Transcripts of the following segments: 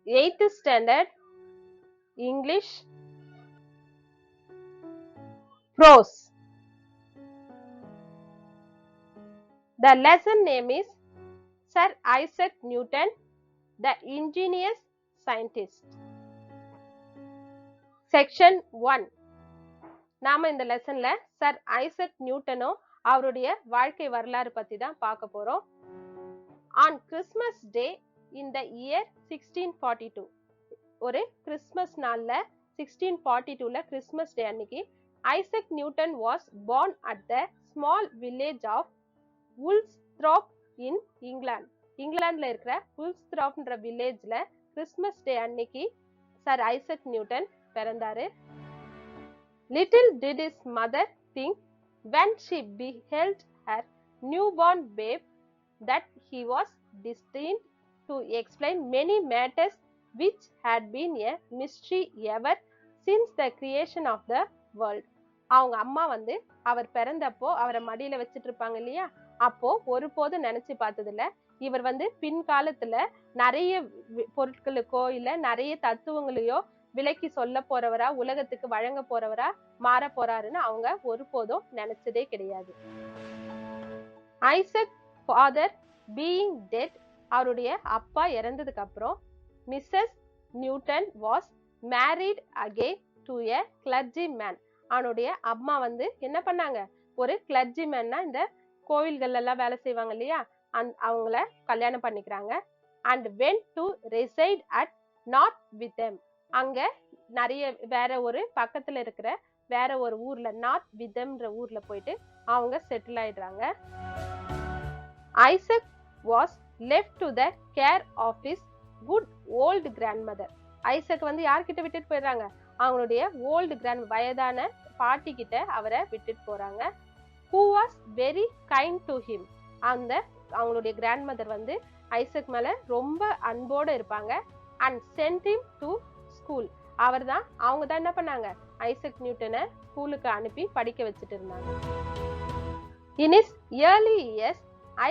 8th standard English prose. The lesson name is Sir Isaac Newton, the ingenious scientist. Section 1. நாம இந்த லெசன்ல sir Isaac நியூட்டனோ அவருடைய வாழ்க்கை வரலாறு பத்தி தான் பார்க்க போறோம். On Christmas Day in the year 1642, ஒரு கிறிஸ்மஸ் நாள்ல 1642ல கிறிஸ்மஸ் டே அன்னைக்கு Isaac Newton was born at the small village of Woolsthorpe in England. இங்கிலாந்துல இருக்கிற Woolsthorpeன்ற வில்லேஜ்ல கிறிஸ்மஸ் டே அன்னைக்கு சர் ஐசக் நியூட்டன் பிறந்தாரு. Little did his mother think when she beheld her newborn babe that he was destined to explain many matters which had been a mystery ever since the creation of the world. அவங்க அம்மா அவர் பிறந்தப்போ அவரை மடியில வச்சிட்டு இருப்பாங்க இல்லையா, அப்போ ஒருபோதும் நினைச்சு பார்த்ததில்ல இவர் பின்காலத்துல நிறைய பொருட்களுக்கோ இல்ல நிறைய தத்துவங்களையோ விலக்கி சொல்ல போறவரா, உலகத்துக்கு வழங்க போறவரா மாற போறாருன்னு அவங்க ஒருபோதும் நினைச்சதே கிடையாது. ஐசக் ஃபாதர் பீயிங் டெட், அவருடைய அப்பா இறந்ததுக்கு அப்புறம் Mrs Newton was married again to a clergyman. அவனுடைய அம்மா என்ன பண்ணாங்க, ஒரு கிளர்ஜி மேன்னா இந்த கோவில்கள் எல்லாம் வேலை செய்வாங்க இல்லையா, அவங்கள கல்யாணம் பண்ணிக்கிறாங்க. And went to reside at not with them, அங்க நிறைய வேற ஒரு பக்கத்துல இருக்கிற வேற ஒரு ஊர்ல நார்த் விதம்ன்ற ஊர்ல போயிட்டு அவங்க செட்டில் ஆயிடுறாங்க. Isaac was left to the care of his good old grandmother. Isaac யார்கிட்ட விட்டுட்டு போயிடுறாங்க, அவங்களுடைய ஓல்டு கிராண்ட் வயதான பாட்டி கிட்ட அவரை விட்டுட்டு போறாங்க. Who was very kind to him, அந்த அவங்களுடைய கிராண்ட்மதர் ஐசக் மேல ரொம்ப அன்போட இருப்பாங்க. And sent him to school, அவங்க தான் என்ன பண்ணாங்க, ஐசக் நியூட்டனை ஸ்கூலுக்கு அனுப்பி படிக்க வச்சுட்டு இருந்தாங்க. In his early years,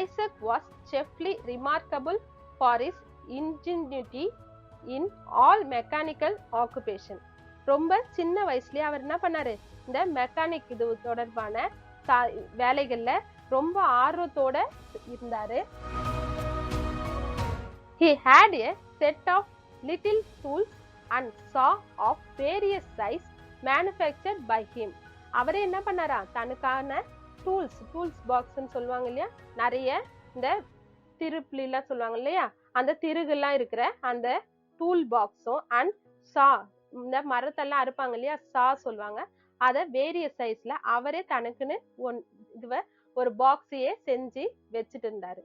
Isaac was chiefly remarkable for his ingenuity in all mechanical occupation. ரொம்ப சின்ன வயசுலயே அவர் என்ன பண்ணாரு, இந்த மெக்கானிக் இது தொடர்பான வேலைகள்ல ரொம்ப ஆர்வத்தோட இருந்தாரு. He had a set of little tools and saw of various size manufactured by him. அவரே என்ன பண்ணாரா, தனக்கான டூல்ஸ் பாக்ஸ்ன்னு சொல்லுவாங்க இல்லையா, நிறைய இந்த திருப்புலாம் சொல்லுவாங்க இல்லையா, அந்த திருகுலாம் இருக்கிற அந்த டூல் பாக்ஸும் அண்ட் சா, இந்த மரத்தெல்லாம் அறுப்பாங்க இல்லையா, சா சொல்லுவாங்க, அதை வேரியஸ் சைஸ்ல அவரே தனக்குன்னு ஒரு பாக்ஸையே செஞ்சு வச்சுட்டு இருந்தாரு.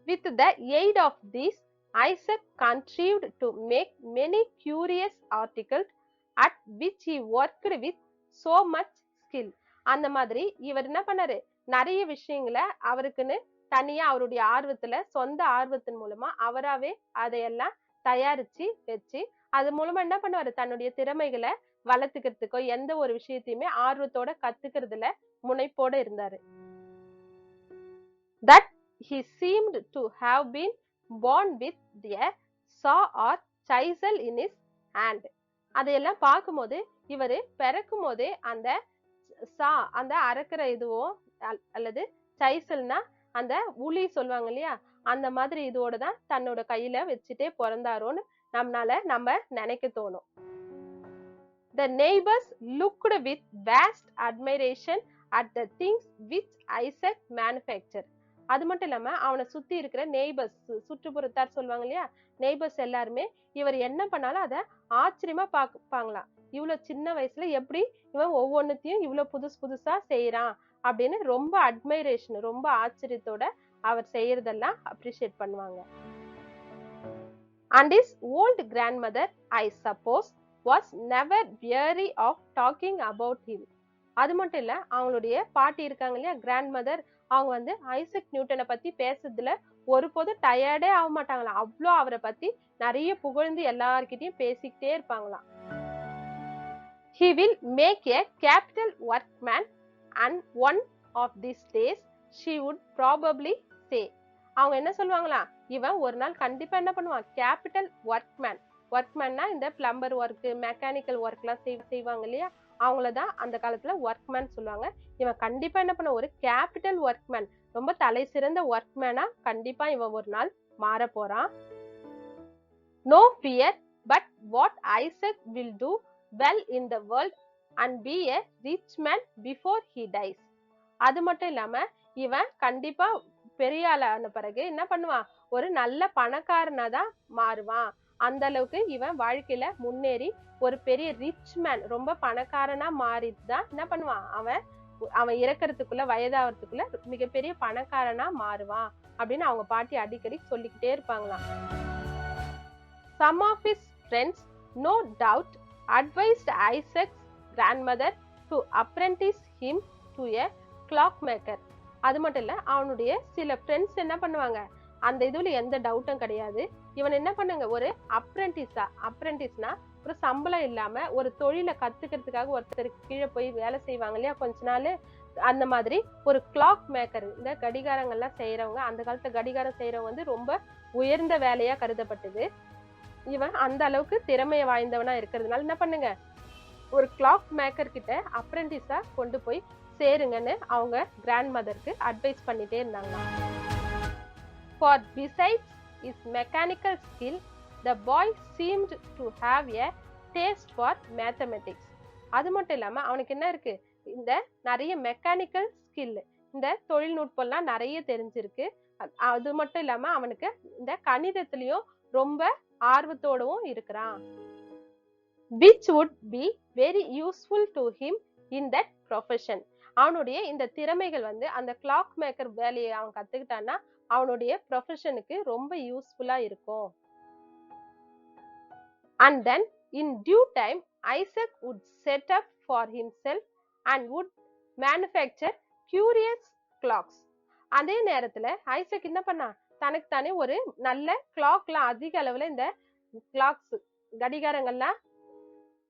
With the aid of these, Isaac contrived to make many curious articles at which he worked with so much skill. அந்த மாதிரி இவர் என்ன பண்ணாரு, நிறைய விஷயங்களை அவருக்குன்னு தனியா அவருடைய ஆர்வத்துல சொந்த ஆர்வத்தின் மூலமா அவராவே அதையெல்லாம் தயாரிச்சு வச்சு அது மூலமா என்ன பண்ணுவாரு, தன்னுடைய திறமைகளை வளர்த்துக்கிறதுக்கோ எந்த ஒரு விஷயத்தையுமே ஆர்வத்தோட கத்துக்கிறதுல முனைப்போட இருந்தாரு. That he seemed to have been born with a saw or chisel in his hand. அதையெல்லாம் பார்க்கும்போது இவரு பிறக்கும் போதே அந்த சா, அந்த அறுக்கிற இதுவோ அல்லது சைசல்னா அந்த உளி சொல்லுவாங்க இல்லையா, அந்த மாதிரி இதோட தான் தன்னோட கையில வச்சுட்டே பிறந்தாரோன்னு நம்ம நினைக்க தோணும். The neighbors looked with vast admiration at the things which Isaac manufactured. அது மட்டும் இல்லாம அவனை சுத்தி இருக்கிற நெய்பர்ஸ், சுற்றுப்புறத்தார் சொல்லுவாங்க இல்லையா, நெய்பர்ஸ் எல்லாருமே இவர் என்ன பண்ணாலும் அதை ஆச்சரியமா பார்ப்பாங்களாம். இவ்வளவு சின்ன வயசுல எப்படி இவன் ஒவ்வொன்னுத்தையும் இவ்வளவு புதுசா செய்யறான் அப்படின்னு ரொம்ப அட்மைரேஷன், ரொம்ப ஆச்சரியத்தோட அவர் செய்யறதெல்லாம் அப்ரிஷியேட் பண்ணுவாங்க. And his old grandmother, I suppose, was never weary of talking about him. அது மட்டும் இல்ல, அவங்களுடைய பாட்டி இருக்காங்க இல்லையா, கிராண்ட்மதர், அவங்க ஐசக் நியூட்டனை பத்தி பேசுறதுல ஒருபோதும் டயர்டே ஆக மாட்டாங்களாம். அவ்வளோ அவரை பத்தி நிறைய புகழ்ந்து எல்லார்கிட்டையும் பேசிக்கிட்டே இருப்பாங்களாம். He will make a capital workman and one of these days she would probably say. அவங்க என்ன சொல்லுவாங்களா, இவன் ஒரு நாள் கண்டிப்பா என்ன பண்ணுவான், கேபிட்டல் ஒர்க்மேன். ஒர்க்மேன்னா இந்த பிளம்பர் ஒர்க், மெக்கானிக்கல் ஒர்க் எல்லாம் செய்வாங்க இல்லையா, அவங்களதான் அந்த காலத்துல ஒர்க்மேன் சொல்லுவாங்க. இவன் கண்டிப்பா என்ன பண்ண, ஒரு கேபிட்டல் ஒர்க்மேன், ரொம்ப தலை சிறந்த ஒர்க்மேனா கண்டிப்பா இவன் ஒரு நாள் மாற போறான். No fear, but what Isaac will do well in the world and be a rich man before he dies. அது மட்டும் இல்லாம இவன் கண்டிப்பா பெரிய ஆளான பிறகு என்ன பண்ணுவான், ஒரு நல்ல பணக்காரனா தான் மாறுவான். அந்த அளவுக்கு இவன் வாழ்க்கையில முன்னேறி ஒரு பெரிய ரிச் மேன், ரொம்ப பணக்காரனா மாறிதான் என்ன பண்ணுவான், அவன் இறக்கறதுக்குள்ள, வயதாகிறதுக்குள்ள மிகப்பெரிய பணக்காரனா மாறுவான் அப்படின்னு அவங்க பாட்டி அடிக்கடி சொல்லிக்கிட்டே இருப்பாங்களாம். Some of his friends, no doubt, advised Isaac's grandmother to apprentice him to a clockmaker. அது மட்டும் இல்ல, அவனுடைய சில ஃப்ரெண்ட்ஸ் என்ன பண்ணுவாங்க, அந்த இதுல எந்த டவுட்டும் கிடையாது, இவன் என்ன பண்ணுங்க, ஒரு அப்ரெண்டிஸ்னா ஒரு சம்பளம் இல்லாம ஒரு தொழிலை கத்துக்கிறதுக்காக ஒருத்தருக்கு கீழே போய் வேலை செய்வாங்க இல்லையா கொஞ்ச நாள், அந்த மாதிரி ஒரு கிளாக் மேக்கர், இந்த கடிகாரங்கள்லாம் செய்யறவங்க, அந்த காலத்துல கடிகாரம் செய்யறவங்க வந்து ரொம்ப உயர்ந்த வேலையா கருதப்பட்டது. இவன் அந்த அளவுக்கு திறமைய வாய்ந்தவனா இருக்கிறதுனால என்ன பண்ணுங்க, ஒரு கிளாக் மேக்கர் கிட்ட அப்ரெண்டிஸா கொண்டு போய் சேருங்கன்னு அவங்க கிராண்ட் மதருக்கு அட்வைஸ் பண்ணிட்டே இருந்தாங்க. For besides his mechanical skill, the boy seemed to have a taste for mathematics. அது மட்டும் இல்லாம அவனுக்கு என்ன இருக்கு, இந்த நிறைய மெக்கானிக்கல் ஸ்கில், இந்த தொழில்நுட்பம்லாம் நிறைய தெரிஞ்சிருக்கு. அது மட்டும் இல்லாம அவனுக்கு இந்த கணிதத்திலயும் ரொம்ப ஆர்வத்தோடவும் இருக்கிறான். Which would be very useful to him in that profession. அவனுடைய இந்த திறமைகள் வந்து அந்த கிளாக் மேக்கர் வேலையை அவன் கத்துக்கிட்டான்னா அவனுடைய ப்ரொஃபஷனுக்கு ரொம்ப யூஸ்ஃபுல்லா இருக்கும். And then in due time Isaac would set up for himself and would manufacture curious clocks. அதே நேரத்துல ஐசக் என்ன பண்ணா, தனக்கு தானே ஒரு நல்ல கிளாக்லாம், அதிக அளவுல இந்த கிளாக்ஸ் கடிகாரங்கள்லாம்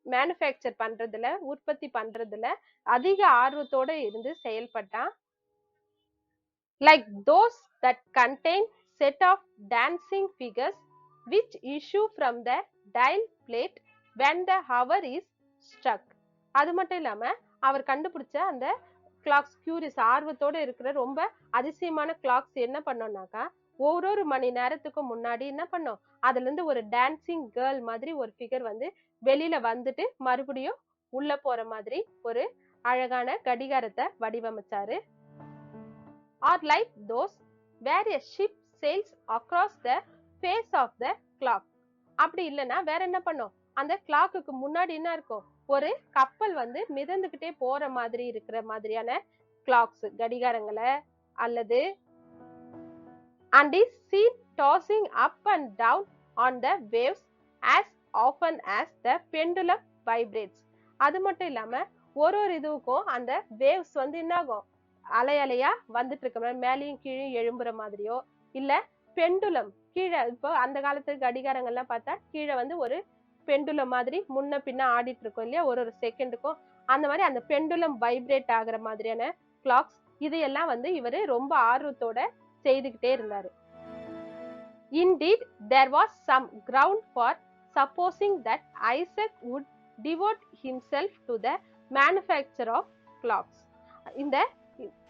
மேனுஃபேக்சர் பண்றதுல, உற்பத்தி பண்றதுல அதிக ஆர்வத்தோட இருந்து செயல்பட்டான். Like those that contain set of dancing figures which issue from the dial plate when the hour is struck. அது மட்டும் இல்லாம அவர் கண்டுபிடிச்ச அந்த கிளாக்ஸ், கியூரியஸ் ஆர்வத்தோட இருக்கிற ரொம்ப அதிசயமான கிளாக்ஸ் என்ன பண்ணோம்னாக்கா, ஒரு மணி நேரத்துக்கு முன்னாடி என்ன பண்ணோம், அதுல இருந்து ஒரு டான்சிங் கேர்ள் மாதிரி ஒரு ஃபிகர் வந்து வெளியில வந்துட்டு மறுபடியும் உள்ள போற மாதிரி ஒரு அழகான கடிகாரத்தை வடிவமைச்சாரு. Or like those where a ship sails across the face of the clock. அப்படி இல்லைன்னா வேற என்ன பண்ணும், அந்த கிளாக்குக்கு முன்னாடி என்ன இருக்கும், ஒரு கப்பல் வந்து மிதந்துகிட்டே போற மாதிரி இருக்கிற மாதிரியான கிளாக்ஸ் கடிகாரங்களை, அல்லது and is seen tossing up and down on the waves as often as the pendulum vibrates. அது மட்டும் இல்லாம ஒரு இதுவுக்கும் அந்த வேவ்ஸ் வந்து என்ன ஆகும், அலையா வந்துட்டு இருக்க மாதிரி மேலேயும் கீழே எழும்புற மாதிரியோ, இல்ல பெண்டுலம் கீழே, இப்போ அந்த காலத்து கடிகாரங்கள்லாம் பார்த்தா கீழே வந்து ஒரு பெண்டுலம் மாதிரி முன்ன பின்ன ஆடிட்டு இருக்கும் இல்லையா ஒரு செகண்டுக்கும், அந்த மாதிரி அந்த பெண்டுலம் வைப்ரேட் ஆகுற மாதிரியான கிளாக்ஸ், இதையெல்லாம் வந்து இவரு ரொம்ப ஆர்வத்தோட செய்துகிட்டே இருந்தாரு. Indeed, there was some ground for supposing that Isaac would devote himself to the manufacture of clocks. இந்த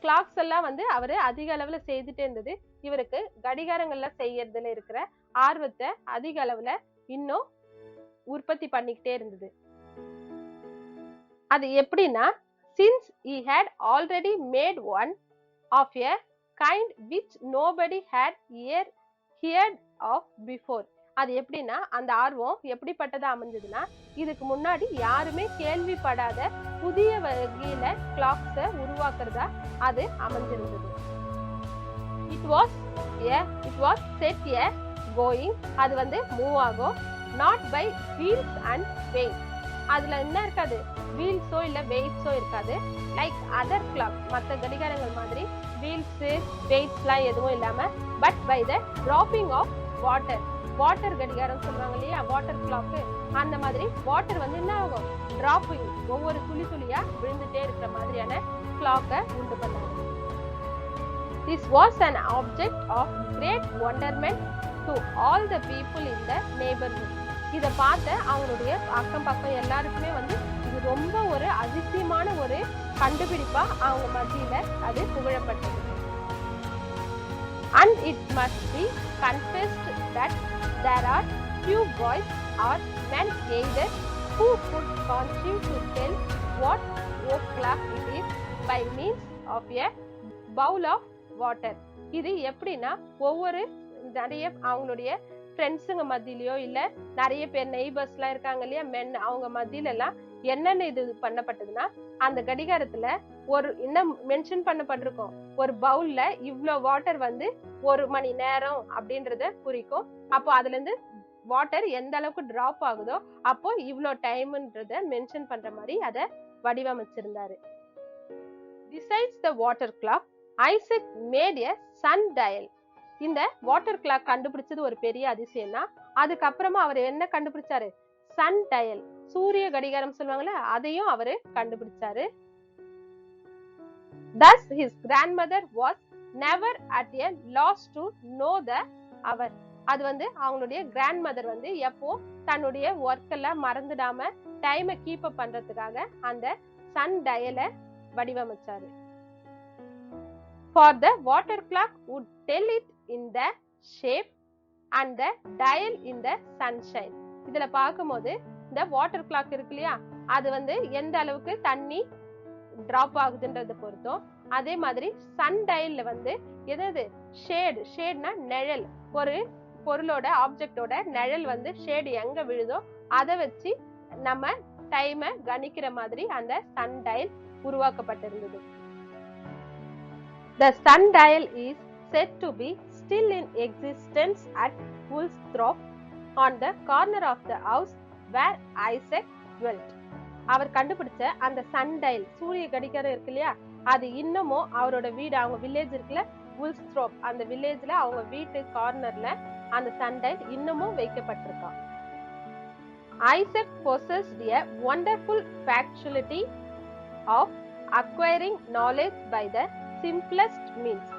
கிளாக்ஸ் எல்லாம் வந்து அவரு அதிக அளவுல செய்துட்டே இருந்தது, இவருக்கு கடிகாரங்கள்ல செய்யறதுல இருக்கிற ஆர்வத்தை அதிக அளவுல இன்னும் உற்பத்தி பண்ணிக்கிட்டே இருந்தது. அது எப்படின்னா, since he had already made one of a kind which nobody had heard of before. அது எப்படின்னா, அந்த ஆர்வம் எப்படிப்பட்டதா அமைஞ்சதுன்னா, இதுக்கு முன்னாடி யாருமே கேள்விப்படாத புதிய வகையில கிளாக்ஸ உருவாக்குறதா அது அமைஞ்சிருந்தது. It was set a going, அது வந்து மூவ் ஆகும், not by wheels and weights. அதுல என்ன இருக்காது, வீல்ஸோ இல்ல வெயிட்ஸோ இருக்காது. லைக் அதர் கிளாக், மற்ற கடிகாரங்கள் மாதிரி வீல்ஸ் வெயிட்ஸ்லாம் எதுவும் இல்லாம, but by the dropping of water கடிகாரம் சொல்றாங்க இல்லையா, வாட்டர் கிளாக், அந்த மாதிரி வாட்டர் வந்து என்ன ஆகும், டிராப்பிங், ஒவ்வொரு துளி துளியா விழுந்துட்டே இருக்கிற மாதிரியான கிளாக்கை உண்டு பண்ணாங்க. This was an object of great wonderment to all the people in the neighborhood. இத பார்த்த அவங்களுடைய அக்கம் பக்கம் எல்லாருக்குமே வந்து இது ரொம்ப ஒரு அதிசயமான ஒரு கண்டுபிடிப்பா அவங்க மத்தியில அது புகழப்பட்டது. And it must be confessed that there are few boys or men either who could conceive to tell what o'clock it is by means of a bowl of water. இது எப்படின்னா ஒவ்வொரு நிறைய அவங்களுடைய ஃப்ரெண்ட்ஸுங்க மத்தியிலயோ இல்ல நிறைய பேர் நெய்பர்ஸ் எல்லாம் இருக்காங்க இல்லையா மென், அவங்க மத்தியில எல்லாம் என்னென்ன இது பண்ணப்பட்டதுன்னா அந்த கடிகாரத்துல ஒரு இன்னும் மென்ஷன் பண்ணப்பட்டிருக்கும் ஒரு பவுல்ல இவ்ளோ வாட்டர் வந்து 1 மணி நேரம் அப்படின்றத குறிக்கும். அப்போ அதுல இருந்து வாட்டர் எந்த அளவுக்கு டிராப் ஆகுதோ அப்போ இவ்ளோ டைம்ன்றத மென்ஷன் பண்ற மாதிரி அத வடிவமைச்சிருந்தாரு. Besides the water clock, Isaac made a sundial. இந்த வாட்டர் கிளாக் கண்டுபிடிச்சது ஒரு பெரிய அதிசயம்னா அதுக்கப்புறமா அவர் என்ன கண்டுபிடிச்சாரு? சன்டயல், சூரிய கடிகாரம் சொல்லுவாங்கல்ல, அதையும் அவரு கண்டுபிடிச்சாரு. Thus his grandmother was never at a loss to know the hour. அது வந்து அவங்களுடைய கிராண்ட்மதர் வந்து எப்போ தன்னுடைய ஒர்க் எல்லாம் மறந்துடாம டைமை கீப் அப் பண்றதுக்காக அந்த Sun டயலை வடிவமைச்சாரு. For the water clock would tell it in the shape and the dial in the sunshine. இதுல பார்க்கும்போது இந்த வாட்டர் கிளாக் இருக்கு இல்லையா, அது வந்து எந்த அளவுக்கு தண்ணி டிராப் ஆகுதுன்றத பொறுத்தோம். அதே மாதிரி சன் டயல்ல வந்து எது ஷேட்னா நிழல், ஒரு பொருளோட ஆப்ஜெக்டோட நிழல் வந்து ஷேடு எங்க விழுதோ அதை வச்சு நம்ம டைமை கணிக்கிற மாதிரி அந்த சன் டயல் உருவாக்கப்பட்டிருந்தது. The sundial is said to be still in existence at Woolsthorpe on the corner of the house where Isaac dwelt. அவர் கண்டுபிடிச்ச அந்த சன்டைல் சூரிய கடிகாரம் இருக்கு இல்லையா, அது இன்னமும் அவரோட வீடு, அவங்க வில்லேஜ் இருக்குல்ல Woolsthorpe, அந்த வில்லேஜ்ல அவங்க வீட்டு கார்னர்ல அந்த சன்டைல் இன்னமும் வைக்கப்பட்டிருக்கான். Isaac possessed a wonderful faculty of acquiring knowledge by the simplest means.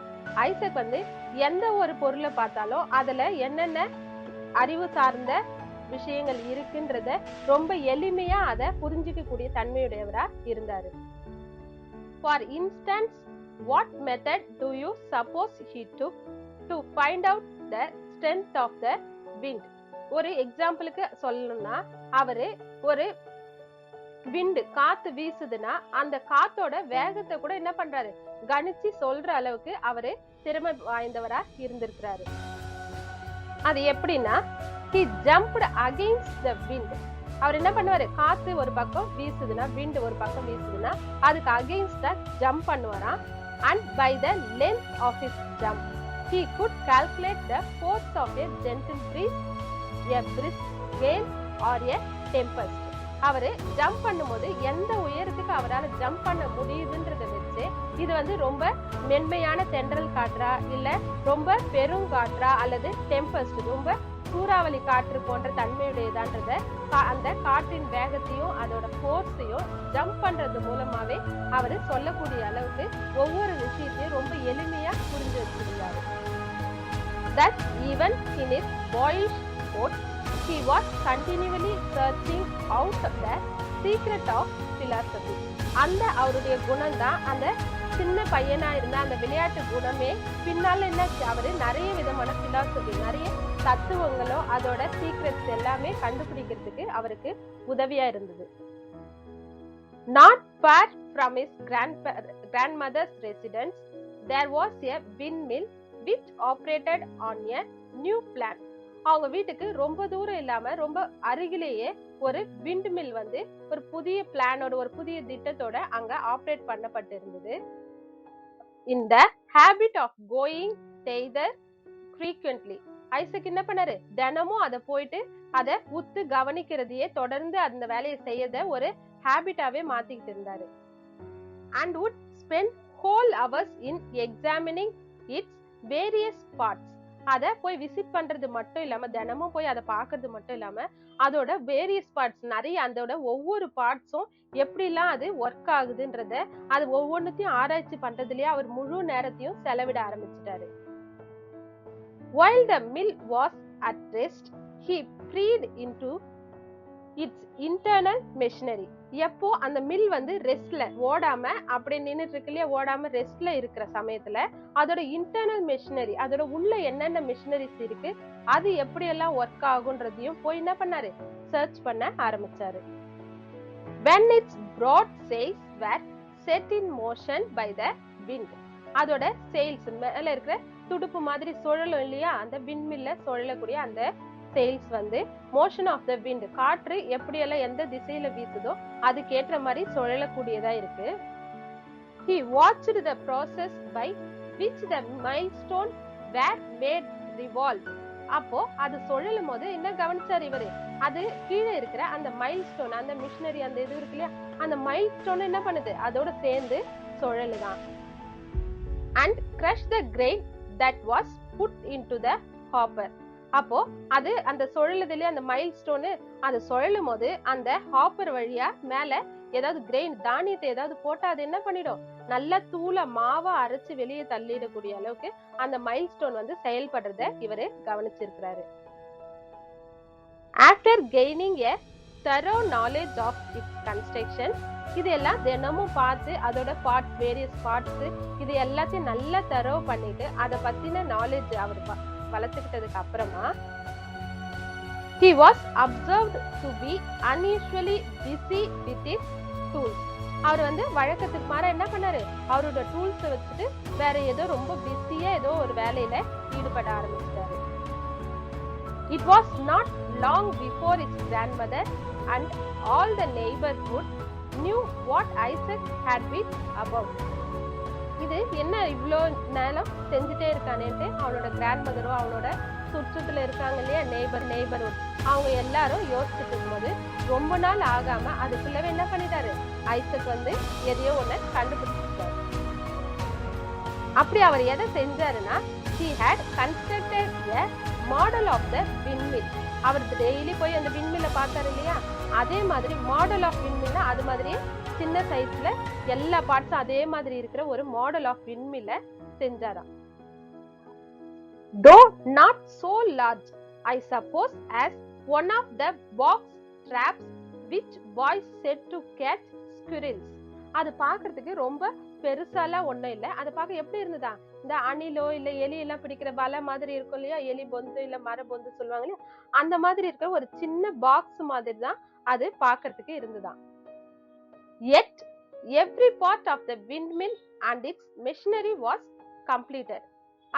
Isaac வந்து எந்த ஒரு பொருளை பார்த்தாலும் அதுல என்னென்ன அறிவு சார்ந்த விஷயங்கள் இருக்குன்றத ரொம்ப எளிமையா அதை புரிஞ்சிக்க கூடிய தன்மையுடையவரா இருந்தாரு. For instance, what method do you suppose he took to find out the strength of the wind? ஒரு எக்ஸாம்பிளுக்கு சொல்லணும்னா அவரு ஒரு விண்டு காத்து வீசுதுன்னா அந்த காத்தோட வேகத்தை கூட என்ன பண்றாரு கணிச்சு சொல்ற அளவுக்கு அவரு திறமை வாய்ந்தவரா இருந்திருக்கிறாரு. அது எப்படின்னா he jumped against the wind. அவர் என்ன பண்ணுவாரு, காத்து ஒரு பக்கம் வீசுதுன்னா விண்டு ஒரு பக்கம் வீசுதுன்னா அதுக்கு அகெயின்ஸ்டா jump பண்ணுவாராம். and by the length of his jump he could calculate the force of a gentle breeze, a brisk gale or a tempest. அவரு ஜம்ப் பண்ணும்போது எந்த உயரத்துக்கு அவரால் ஜம்ப் பண்ண முடியுதுன்றத வச்சு இது வந்து ரொம்ப மென்மையான தென்றல் காற்றா இல்ல ரொம்ப பெரும் காற்றா அல்லது டெம்பஸ்ட் ரொம்ப சூறாவளி காற்று போன்ற தன்மையுடையதான்றத அந்த காற்றின் வேகத்தையும் அதோட ஃபோர்ஸையும் ஜம்ப் பண்றது மூலமாவே அவரு சொல்லக்கூடிய அளவுக்கு ஒவ்வொரு விஷயத்தையும் ரொம்ப எளிமையா புரிஞ்சு வச்சிருந்தாரு. That even in his boyish sports he was continually searching out the secret of philosophy. அந்த அவருடைய குணம் தான் அந்த சின்ன பையனா இருந்த அந்த விளையாட்டு குணமே பின்னால என்ன அவரு நிறைய விதமான பிலாசபி நிறைய தத்துவங்களோ அதோட சீக்ரெட்ஸ் எல்லாமே கண்டுபிடிக்கிறதுக்கு அவருக்கு உதவியா இருந்தது. Not far from his grandmother's residence there was a windmill which operated on a new plan. அவங்க வீட்டுக்கு ரொம்ப தூரம் இல்லாம ரொம்ப அருகிலேயே ஒரு விண்ட் மில் வந்து ஒரு புதிய பிளானோட ஒரு புதிய திட்டத்தோட அங்க ஆப்ரேட் பண்ணப்பட்டிருந்தது. இந்த habit of going thither frequently, ஐசக் என்ன பண்ணாரு, தினமும் அதை போயிட்டு அதை உத்து கவனிக்கிறதையே தொடர்ந்து அந்த வேலையை செய்யறத ஒரு ஹேபிட்டாவே மாத்திக்கிட்டு இருந்தாரு. and would spend whole hours in examining its various parts. அத போய் விசிட் பண்றது மட்டும் இல்லாம தினமும் போய் அதை பாக்குறது மட்டும் இல்லாம அதோட வேரியஸ் பார்ட்ஸ் நிறைய அதோட ஒவ்வொரு பார்ட்ஸும் எப்படி எல்லாம் அது ஒர்க் ஆகுதுன்றத அது ஒவ்வொன்னுத்தையும் ஆராய்ச்சி பண்றதுலயே அவர் முழு நேரத்தையும் செலவிட ஆரம்பிச்சிட்டாரு. While the mill was at rest, he peered into its internal machinery. எப்போ அந்த மில் வந்து ரெஸ்ட்ல ஓடாம அப்படி நின்னுட்டு இருக்கு இல்லையா, ஓடாம ரெஸ்ட்ல இருக்கிற சமயத்துல அதோட இன்டர்னல் மெஷினரி, அதோட உள்ள என்னென்ன மெஷினரிஸ் இருக்கு, அது எப்படி எல்லாம் ஒர்க் ஆகுன்றதையும் போய் என்ன பண்ணாரு, சர்ச் பண்ண ஆரம்பிச்சாரு. When its broad sails were set in motion by the wind, அதோட sails மேல இருக்கிற துடுப்பு மாதிரி சுழலும் இல்லையா, அந்த விண்மில்ல சுழலக்கூடிய அந்த sails வந்து motion of the wind, காற்று எப்படி எல்லாம் எந்த திசையில வீசுதோ அதுக்கேற்ற மாதிரி சுழலக்கூடியதா இருக்கு. He watched the process by which the milestone were made revolve. அப்போ அது சுழலும் போது என்ன கவனிச்சாரு இவரு, அது கீழே இருக்கிற அந்த மைல்ஸ்டோன், அந்த மிஷினரி, அந்த இது இருக்கு இல்லையா, அந்த மைல்ஸ்டோன் என்ன பண்ணுது, அதோட சேர்ந்து சுழலுதான். And crush the grain that was put into the hopper. அப்போ அது அந்த சுழலுதுலயே அந்த மைல்ஸ்டோனு அது சுழலும் போது அந்த ஹாப்பர் வழியா மேல ஏதாவது கிரெயின் தானியத்தை ஏதாவது போட்டா அது என்ன பண்ணிடும், நல்ல தூள மாவா அரைச்சு வெளியே தள்ளிடக்கூடிய அளவுக்கு அந்த மைல்ஸ்டோன் வந்து செயல்படுறத இவரு கவனிச்சிருக்கிறாரு. After gaining a thorough knowledge of its construction, இதெல்லாம் தினமும் பார்த்து அதோட பார்ட்ஸ், வேரியஸ் பார்ட்ஸ், இது எல்லாத்தையும் நல்லா தரோ பண்ணிட்டு அதை பத்தின நாலேஜ் அவர் வளர்த்துக்கிட்டதுக்கு அப்புறமா he was observed to be unusually busy with his tools. அவர் வந்து வழக்கத்துக்கு மாற என்ன பண்ணாரு, அவரோட டூல்ஸ் வச்சுட்டு வேற ஏதோ ரொம்ப பிஸியா ஏதோ ஒரு வேலையில ஈடுபட ஆரம்பிச்சிட்டாரு. It was not long before his grandmother and all the neighborhood knew what Isaac had been about. இது என்ன இவ்வளோ நேரம் செஞ்சுட்டே இருக்கானேன்ட்டு அவளோட கிராண்ட் மதரோ அவளோட சுற்றத்துல இருக்காங்க இல்லையா நெய்பர்ஹுட், அவங்க எல்லாரும் யோசிச்சுட்டு இருக்கும்போது ரொம்ப நாள் ஆகாம அதுக்குள்ளவே என்ன பண்ணிட்டாரு, ஐசக் வந்து எதையோ ஒண்ணு கண்டுபிடிச்சிட்டாரு. அப்படி அவர் எதை செஞ்சாருன்னா, he had constructed a model of the windmill. அவர் டெய்லி போய் அந்த விண்மில்ல பார்த்தாரு இல்லையா, அதே மாதிரி மாடல் ஆஃப் விண்மில்ல அது மாதிரியே சின்ன சைஸ்ல எல்லா பார்ட்ஸும் அதே மாதிரி இருக்கிற ஒரு மாடல் ஆஃப் விண்மில்ல செஞ்சாராம். Though not so large, I suppose, as one of the box traps which boys set to catch squirrels. அது பாக்குறதுக்கு ரொம்ப பெருசாலாம் ஒண்ணும் இல்ல, அது பார்க்க எப்படி இருந்ததா, இந்த அணிலோ இல்ல எலி எல்லாம் பிடிக்கிற வலை மாதிரி இருக்கும் இல்லையா, எலி பொந்து இல்ல மர பொந்து சொல்லுவாங்க இல்லையா, அந்த மாதிரி இருக்கிற ஒரு சின்ன பாக்ஸ் மாதிரி தான் அது பாக்குறதுக்கு இருந்ததா. Yet every part of the windmill and its machinery was completed.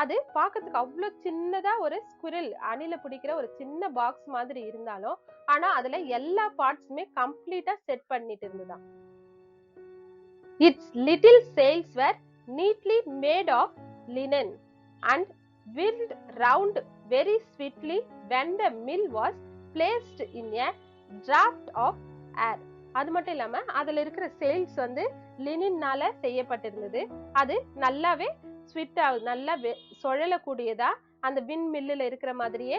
அது பாக்கிறதுக்கு அவ்வளவு சின்னதா ஒரு ஸ்குரில் அணில பிடிக்கிற ஒரு சின்ன பாக்ஸ் மாதிரி இருந்தாலும் ஆனா அதுல எல்லா பார்ட்ஸுமே கம்ப்ளீட்டா செட் பண்ணிட்டு இருந்ததா. Its little sails were neatly made of linen and whirled round very swiftly when the mill was placed in a draft of air. அது மட்டும் இல்லாம அதுல இருக்கிற சேல்ஸ் வந்து லினின்னால செய்யப்பட்டிருந்தது. அது நல்லாவே ஸ்விட் நல்லா சுழலக்கூடியதா, அந்த வின் மில்லுல இருக்கிற மாதிரியே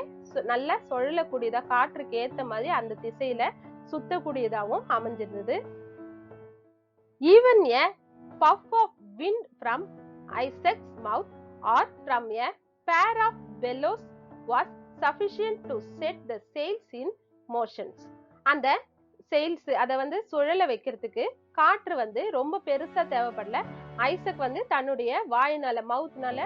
நல்லா சுழலக்கூடியதா, காற்றுக்கு ஏத்த மாதிரி அந்த திசையில சுத்தக்கூடியதாகவும் அமைஞ்சிருந்தது. Even a puff of wind from Isaac's mouth or from a pair of bellows was sufficient to set the sails in motion. அந்த சேல்ஸ் அதை வந்து சுழல வைக்கிறதுக்கு காற்று வந்து ரொம்ப பெருசா தேவைப்படல. ஐசக் வந்து தன்னுடைய வாயினால மவுத்னால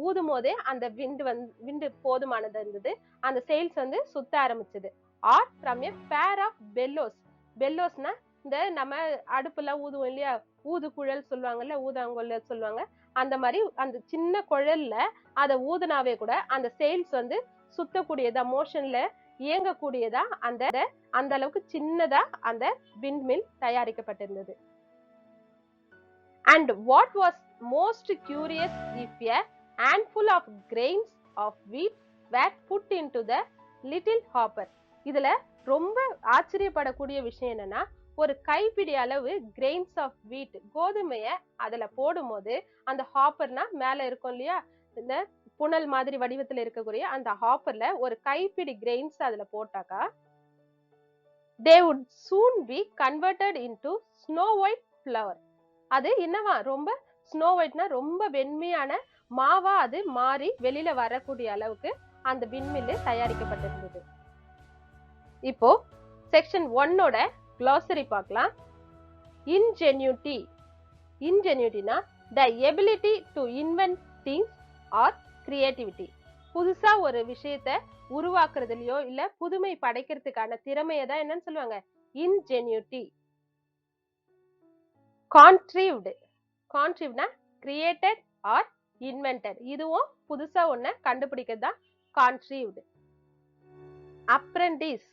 ஊதும் போதே அந்த விண்டு போதுமானது இருந்தது. அந்த சேல்ஸ் வந்து சுத்த ஆரம்பிச்சது. R from a pair of bellows. பெல்லோஸ்னா இந்த நம்ம அடுப்புல ஊதுவோம் இல்லையா, ஊது குழல் சொல்லுவாங்கல்ல, ஊதாங்கொல்ல சொல்லுவாங்க, அந்த மாதிரி அந்த சின்ன குழல்ல அதை ஊதுனாவே கூட அந்த சேல்ஸ் வந்து சுத்தக்கூடியதா, மோஷன்ல இயங்கக்கூடியதா, அந்த அளவுக்கு சின்னதா அந்த விண்ட்மில் தயாரிக்கப்பட்டிருந்தது. And what was most curious, if a handful of grains of wheat were put into the little hopper. இதுல ரொம்ப ஆச்சரியப்படக்கூடிய விஷயம் என்னன்னா, ஒரு கைப்பிடி அளவு கிரெயின்ஸ் ஆஃப் வீட், கோதுமைய அதுல போடும் போது அந்த ஹாப்பர்னா மேல இருக்கும் இல்லையா, இந்த புனல் மாதிரி வடிவத்துல இருக்கக்கூடிய அந்த ஹாப்பர்ல ஒரு கைப்பிடி கிரெயின்ஸ் அதுல போட்டாக்கா they would soon be converted into snow white flour. அது என்னவா ரொம்ப ஸ்னோ ஒயிட்னா ரொம்ப வெண்மையான மாவா அது மாறி வெளியில வரக்கூடிய அளவுக்கு அந்த விண்மில்லு தயாரிக்கப்பட்டிருந்தது. இப்போ செக்ஷன் 1ஓட glossary பார்க்கலாம். ingenuity. ingenuityனா the ability to invent things or creativity. புதுசா ஒரு விஷயத்தை உருவாக்குறதுலயோ இல்ல புதுமை படைக்கிறதுக்கான திறமையை தான் என்னன்னு சொல்லுவாங்க ingenuity. contrived. contriveனா created or invented. இதுவும் புதுசா ஒன்ன கண்டுபிடிக்கிறது தான் contrived. apprentice.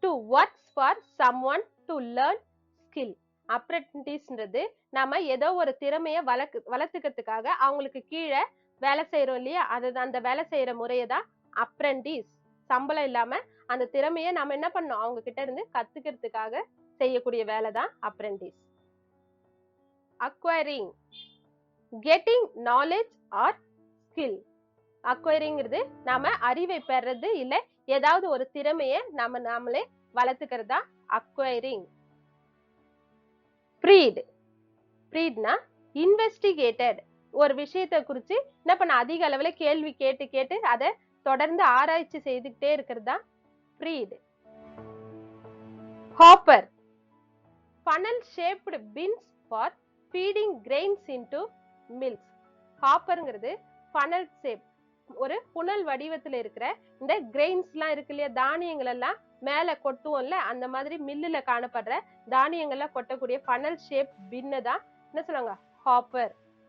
to work for someone to learn skill. apprenticeன்றது நாம ஏதோ ஒரு திறமையை வளர்த்துக்கிறதுக்காக அவங்களுக்கு கீழே வேலை செய்யறோம் இல்லையா, அதுதான் அந்த வேலை செய்யற முறையை தான் apprentice. சம்பளம் இல்லாம அந்த திறமையை நாம என்ன பண்ணோம் அவங்க கிட்ட இருந்து கத்துக்கிறதுக்காக செய்யக்கூடிய வேலை தான் apprentice. acquiring. getting knowledge or skill. acquiringங்கிறது நாம அறிவை பெறது இல்ல ஏதாவது ஒரு திறமையை நாமளே வளர்த்துக்கிறது தான் acquiring. freed. freedனா investigated. ஒரு விஷயத்தை குறிச்சு என்ன பண்ண அதிக அளவுல கேள்வி கேட்டு அதை தொடர்ந்து ஆராய்ச்சி செய்துக்கிட்டே இருக்கிறது தான் freed. hopper. funnel shaped bins for feeding grains into mills. hopperங்கிறது funnel shape, ஒரு புனல் வடிவத்துல இருக்கிற இந்த கிரெயின்ஸ் எல்லாம் இருக்கு இல்லையா, தானியங்கள் எல்லாம் மேல கொட்டுவோம்ல, அந்த மாதிரி மில்லுல காணப்படுற தானியங்கள்லாம் கொட்டக்கூடிய funnel shape பின்ன தான் என்ன சொல்லுவாங்க ஹாப்பர்.